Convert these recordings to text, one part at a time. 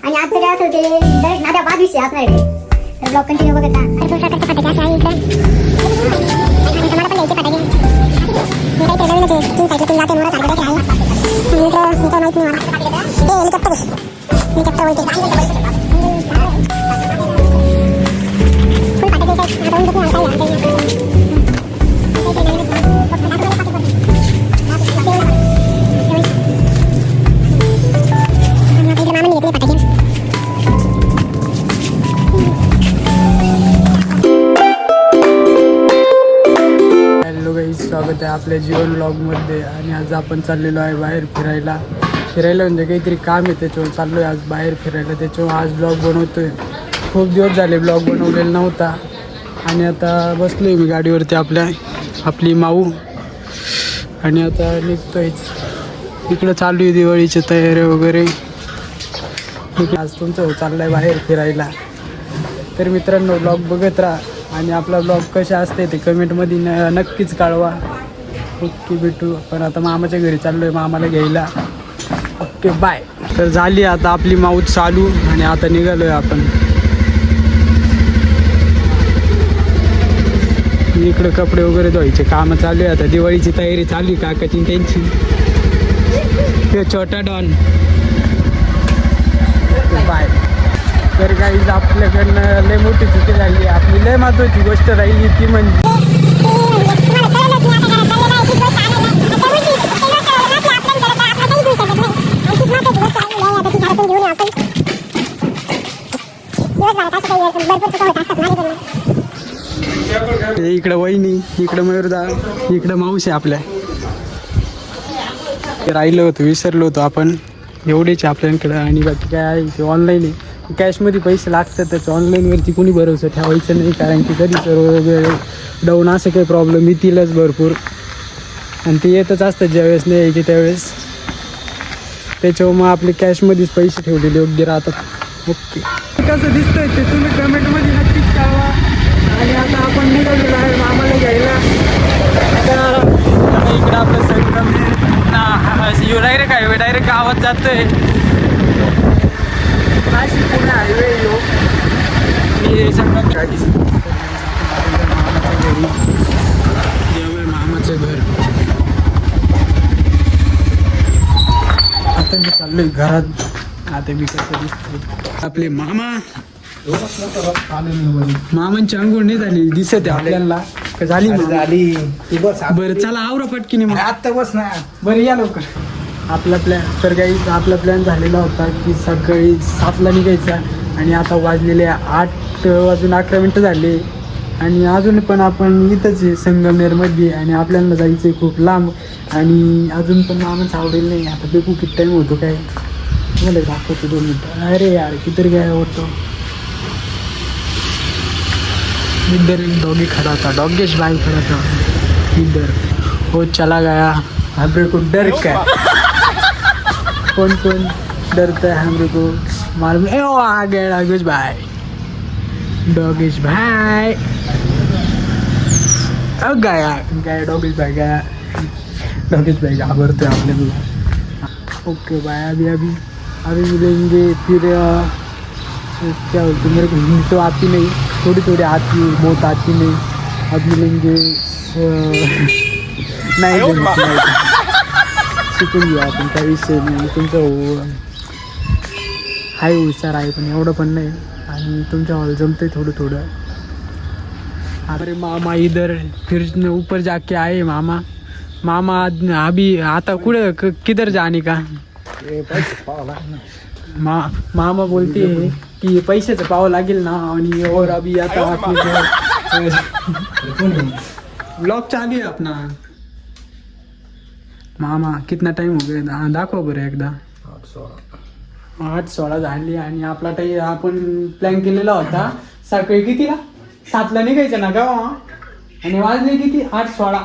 आणि आजचं काय असेल ते डायरेक्ट नाद्या बाद विषय असणार आहे. तर ब्लॉग कंटिन्यू बघत राहा. भरपूर प्रकारचे फटाके असे आहे इकडे. आणि तुम्हाला पण घ्यायचे फटाके. मी काही ठेवलं नाही, तीन साईडला तीन जाते मोरा सारखं काही आहे. आणि इकडं माहित नाही मला. ते हेलिकॉप्टर बोलते. फुल फटाके काय आता उंच नाही काही स्वागत आहे आपल्या जीवन ब्लॉगमध्ये. आणि आज आपण चाललेलो आहे बाहेर फिरायला म्हणजे काहीतरी काम आहे, त्याच्यावर चाललो आहे आज बाहेर फिरायला. त्याच्यावर आज ब्लॉग बनवतो आहे. खूप दिवस झाले ब्लॉग बनवलेला नव्हता. आणि आता बसलो आहे मी गाडीवरती आपली माऊ. आणि आता निघतोयच. इकडं चालू आहे दिवाळीची तयारी वगैरे. आज तुमचं चाललं आहे बाहेर फिरायला. तर मित्रांनो ब्लॉग बघत राहा. आणि आपला ब्लॉग कशा असते ते कमेंटमध्ये नक्कीच कळवा. ओके भेटू. पण आता मामाच्या घरी चाललो आहे मामाला घ्यायला. Okay bye. तर झाली आता आपली माऊत चालू आणि आता निघालो आहे आपण. इकडं कपडे वगैरे धुवायचे कामं चालू आहे. आता दिवाळीची तयारी चालू आहे काकाची त्यांची. हे छोटा डॉन. बाय. तर काही आपल्याकडनं लय मोठी चुकी झाली. आपली लय महत्त्वाची गोष्ट राहिली ती म्हणजे इकडं वहिनी, इकडं मयूरदा, इकडं मावशी आपल्या. राहिलं होतं, विसरलो होतो आपण. एवढेच आपल्याकडं. आणि बाकी काय आहे ते ऑनलाईन आहे. कॅशमध्ये पैसे लागतात. त्याचं ऑनलाईनवरती कोणी भरोसा ठेवायचं नाही. कारण की कधी सर्व डाऊन असं काही प्रॉब्लेम येतीलच भरपूर. आणि ते येतच असतात ज्यावेळेस नाही यायचे त्यावेळेस. त्याच्यावर मग आपले कॅशमध्येच पैसे ठेवलेले योग्य राहतात. ओके. कसं दिसतंय ते तुम्ही कमेंटमध्ये नक्कीच कळवा. आणि आता आपण निघालेलो आहे मामाला घ्यायला. आता इकडं आपलं सगळं डायरेक्ट हायवे डायरेक्ट गावात जातोय. नाशिक पुणे हायवे यो. मी सगळं गाडी मामाचं घर. आता मी चाललोय घरात. आता मी कसं दिसतोय आपले मामांची अंघोळ नाही झाली दिसत आहे आपल्याला. झाली बरं चला आवरा पटकीने मग. आत्ता बस ना. बरं या लवकर. आपला प्लॅन झालेला होता की सकाळी 7ला निघायचा. आणि आता वाजलेले 8:11 झाले. आणि अजून पण आपण इथंच आहे संगमनेरमध्ये. आणि आपल्याला जायचं आहे खूप लांब. आणि अजून पण मामाच आवडेल नाही. आता बघू किती टाईम होतो काय मला दाखवतो 2 मिनटं. अरे यार किती काय होतो. इधर डॉगी खड़ा था. डॉगेश भाई खड़ा था इधर. वो चला गया. हमरे को डर क्या. कौन डरता है हमरे को मालूम. ए वो आ गया डॉगेश भाई. डॉगेश भाई अब गया डॉगेश भाई गया. डॉगेश भाई घाबरते आपल्याला. Okay bye. अभी मिलेंगे फिर. क्या बोलते मेरे को हिंदी तो आती नहीं. थोड़ी आती है, बहुत आती नहीं. अब मिलेंगे नहीं शिकून घेऊ आपण. काही विषय नाही. तुमचं हाय हुशार आहे पण एवढं पण नाही. आणि तुमच्या हॉल जमते थोडं. अरे मामा इधर फिर ऊपर जाके आए मामा अभी आता कुठे किधर जाने का. मामा बोलते है कि पैशाचं पाहावं लागेल ना. आणि और अभी आता ब्लॉग चालू आहे अपना. मामा कितना टाइम हो गया दाखवा बरं एकदा. 8:16 झाली. आणि आपला टाईम आपण प्लॅन केलेला होता सकाळी कितीला 7ला निघायचं ना गावा. आणि वाजले किती 8:16.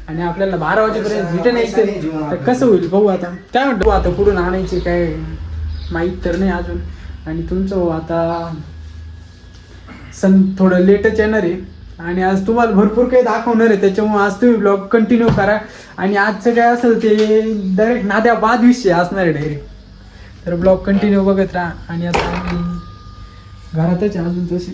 आणि आपल्याला 12 वाजेपर्यंत रिटर्न यायचं. तर कसं होईल बघू आता. काय म्हणतो आता कुठून आणायचे काय माहीत तर नाही अजून. आणि तुमचं आता थोडं लेटच येणार आहे. आणि आज तुम्हाला भरपूर काही दाखवणार आहे. त्याच्यामुळे आज तुम्ही ब्लॉग कंटिन्यू करा. आणि आजचं काय असेल ते डायरेक्ट नाद्या बाद विषय असणार आहे डायरेक्ट. तर ब्लॉग कंटिन्यू बघत राहा. आणि आता आम्ही घरातच आहे अजून तसे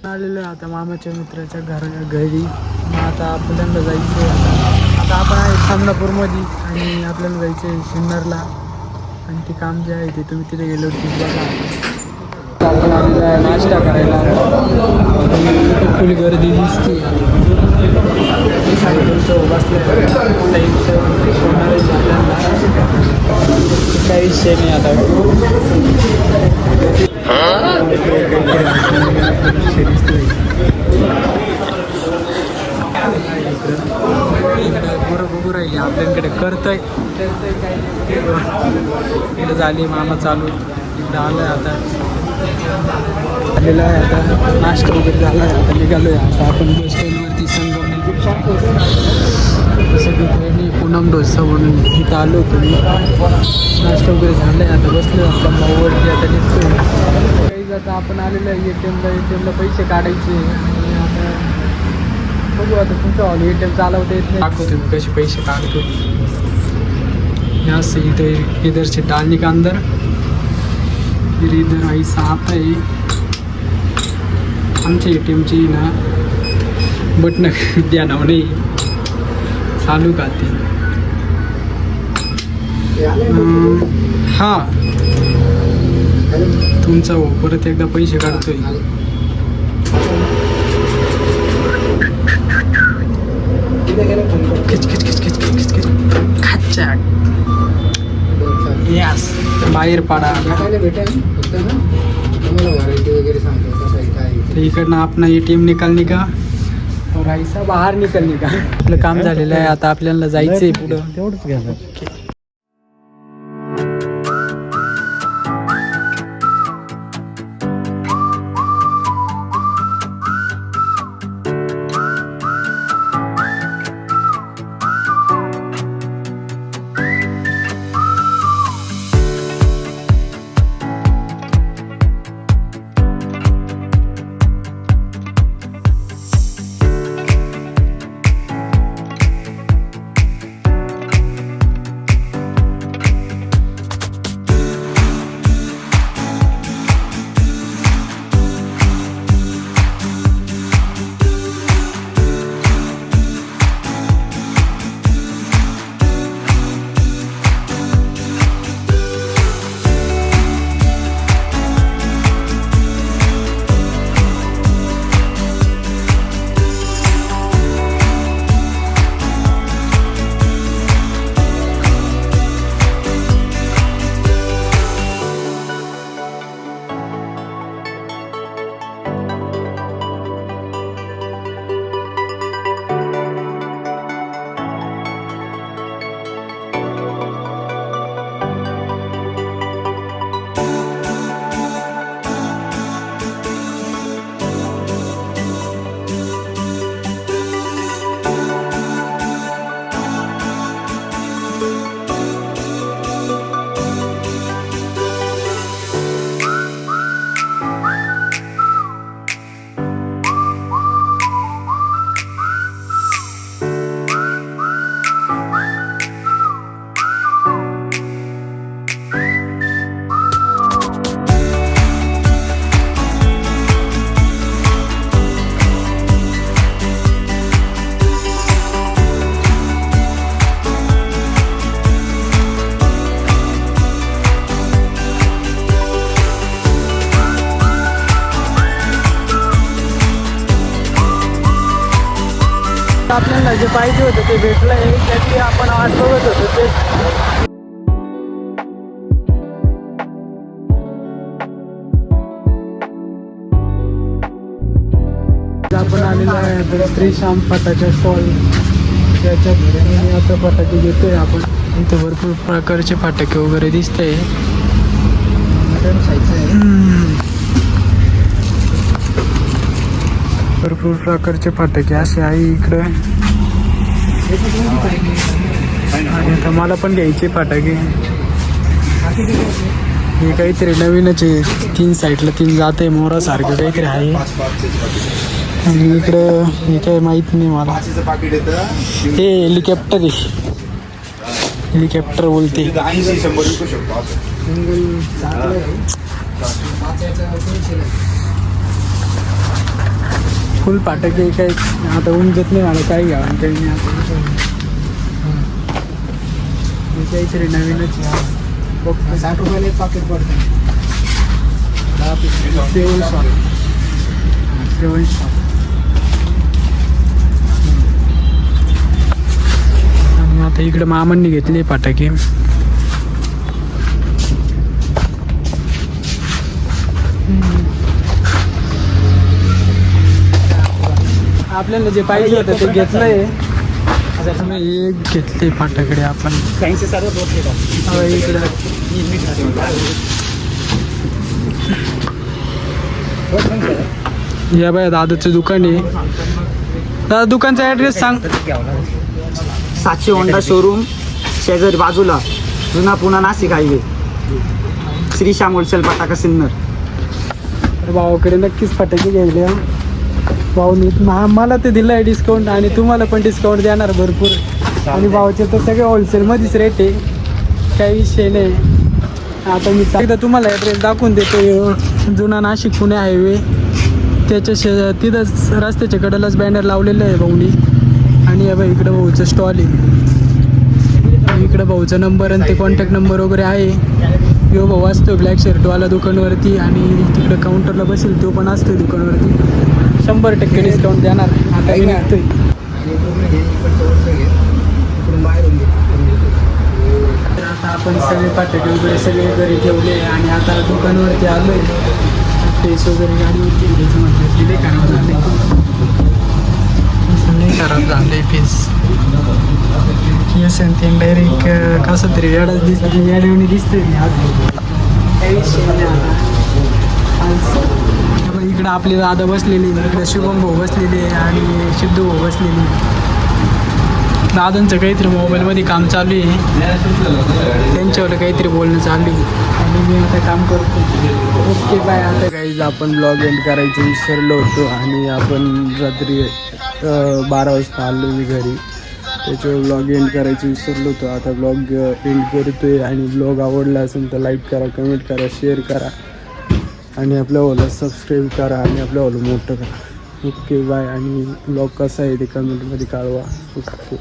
आलेलो आहे आता मामाच्या मित्राच्या घरी. मग आता आपल्याला जायचं आहे. आता आपण आहे सामनापूरमध्ये आणि आपल्याला जायचं आहे सिन्नरला. आणि ते काम जे आहे ते तुम्ही तिथे गेलो होते बघा. आपण आलेलो आहे नाश्ता करायला. फुल गर्दी दिसते. काही विषय नाही आता. बरं बघू राहिली आपल्याकडे करतंय काय इकडे झाली मामा चालू. इकडं आलं आहे आता आलेलं आहे. आता नाश्ता वगैरे झाला आहे. आता निघालो आहे. आता आपण बस स्टँडवरती संगमनेर सगळी पूनम डोसा म्हणून इथं आलो होतो मी. नाश्ता वगैरे झाला आहे. आता बसलो आपल्या भाऊवरती. आता निघतो काही आता आपण आलेलं आहे ATMला पैसे काढायचे. आणि आता बघू आता तुमचं ऑल ATM चालवता येत नाही. दाखवतो मी कसे पैसे काढतो. यहाँ से इधर से डालने का अंदर फिर इधर ऐसा आता है. आमच्या ATMची ना बटन द्या नाव नाही चालू का ते. हां तुमचा हो परत एकदा पैसे काढतोय. यस बाहेर पाडा. इकडनं आपण ATM निकालने का और ऐसा बाहेर निकालने का. आपलं काम झालेलं आहे. आता आपल्याला जायचं आहे पुढं. तेवढंच घ्या. आपल्याला जे पाहिजे होतं ते भेटलं आहे. त्याची आपण वाट बघत होतो तेच. आपण आलेलो आहे श्री श्याम फटाक्या स्टॉल. त्याच्यात आता फटाके घेतोय आपण. इथं भरपूर प्रकारचे फटाके वगैरे दिसतंय. भरपूर प्रकारचे फटाके असे आहे इकडं. आणि आता मला पण घ्यायचे फटाके. हे काहीतरी नवीनच आहे. 3 साईडला 3 जात आहे मोरासारखं काहीतरी आहे. आणि इकडं हे काय माहीत नाही मला. हे हेलिकॉप्टर आहे. हेलिकॉप्टर बोलते. सिंगल फुल फाटक आहे काही आता उमजत नाही मला काही घ्यावं काही नाही आता काहीतरी नवीनच बघतो 60 रुपयाला एक पाकिट पडतं 7 शॉप आणि आता इकडे मामांनी घेतली फटाके आपल्याला जे पाहिजे होतं ते घेतलंय एक घेतले फाटाकडे आपण इकडे या बाय दादाचं दुकान आहे दादा दुकानचा ॲड्रेस सांग 700 होंडा शोरूम शेजारी बाजूला जुना पुणा नाशिक हायवे श्री श्याम होलसेल पटाका सिन्नर. तर भावाकडे नक्कीच फटाके घ्यायले भाऊनी मला ते दिलं आहे डिस्काउंट आणि तुम्हाला पण डिस्काउंट देणार भरपूर आणि भावाचे तर सगळे होलसेलमध्येच रेट आहे काही विषय नाही. आता मी एकदा तुम्हाला ॲड्रेस दाखवून देतो जुना नाशिक पुणे हायवे त्याच्या तिथंच रस्त्याच्या कडेलाच बॅनर लावलेलं आहे भाऊनी आणि या बाई इकडं भाऊचं स्टॉल आहे इकडं भाऊचा नंबर आणि ते कॉन्टॅक्ट नंबर वगैरे आहे यो भाऊ असतो ब्लॅक शर्टवाला दुकानवरती आणि तिकडं काउंटरला बसेल तो पण असतो दुकानवरती 100% डिस्काउंट देणार. आता मी निघतोय तर आता आपण सगळे फटाके वगैरे सगळे घरी ठेवले आणि आता दुकानवरती आलो आहे फेस वगैरे गाडीवरती घ्यायचं म्हटलं की नाही खराब झाले फेस केस ते डायरेक्ट कसं तरी रेडाच दिसतं याडवणी दिसतोय मी आज काही विषय नाही आता इकडं आपले दादा बसलेली इकडं शुभम भाऊ बसलेले आणि सिद्धू भाऊ बसलेली दादांचं काहीतरी मोबाईलमध्ये काम चालू आहे त्यांच्यावर काहीतरी बोलणं चालू आहे आणि मी आता काम करतो. Okay bye. आता काही आपण ब्लॉग एंड करायचं विसरलो होतो आणि आपण रात्री 12 वाजता आलो मी घरी त्याच्यावर ब्लॉग एंड करायचं विसरलो होतो. आता ब्लॉग एंड करतोय आणि ब्लॉग आवडला असेल तर लाईक करा कमेंट करा शेअर करा आणि आपल्या ओला सबस्क्राईब करा आणि आपल्या ओला मोठं करा. Okay bye. आणि ब्लॉग कसा आहे ते कमेंटमध्ये कळवा. ओके.